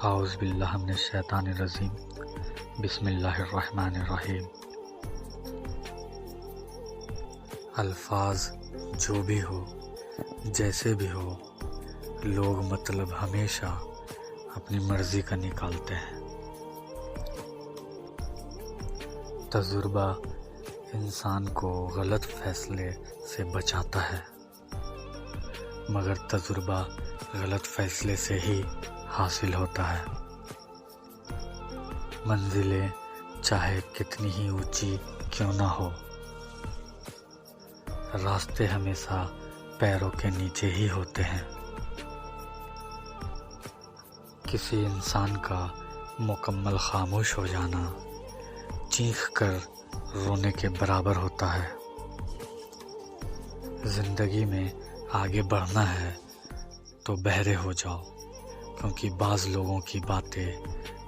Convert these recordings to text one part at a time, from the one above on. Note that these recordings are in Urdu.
اعوذ باللہ من الشیطان الرجیم بسم اللہ الرحمن الرحیم۔ الفاظ جو بھی ہو، جیسے بھی ہو، لوگ مطلب ہمیشہ اپنی مرضی کا نکالتے ہیں۔ تجربہ انسان کو غلط فیصلے سے بچاتا ہے، مگر تجربہ غلط فیصلے سے ہی حاصل ہوتا ہے۔ منزلیں چاہے کتنی ہی اونچی کیوں نہ ہو، راستے ہمیشہ پیروں کے نیچے ہی ہوتے ہیں۔ کسی انسان کا مکمل خاموش ہو جانا چیخ کر رونے کے برابر ہوتا ہے۔ زندگی میں آگے بڑھنا ہے تو بہرے ہو جاؤ، کیونکہ بعض لوگوں کی باتیں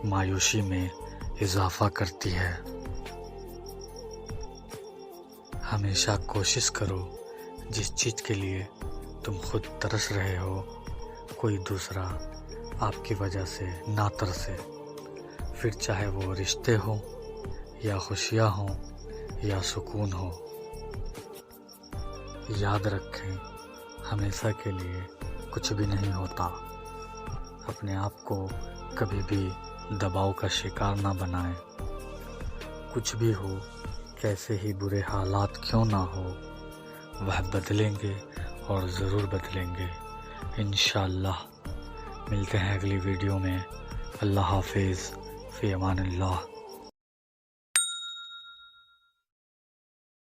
مایوسی میں اضافہ کرتی ہے۔ ہمیشہ کوشش کرو جس چیز کے لیے تم خود ترس رہے ہو، کوئی دوسرا آپ کی وجہ سے نہ ترسے، پھر چاہے وہ رشتے ہوں یا خوشیاں ہوں یا سکون ہو۔ یاد رکھیں، ہمیشہ کے لیے کچھ بھی نہیں ہوتا۔ اپنے آپ کو کبھی بھی دباؤ کا شکار نہ بنائیں۔ کچھ بھی ہو، کیسے ہی برے حالات کیوں نہ ہو، وہ بدلیں گے اور ضرور بدلیں گے انشاءاللہ۔ ملتے ہیں اگلی ویڈیو میں۔ اللہ حافظ، فی امان اللہ۔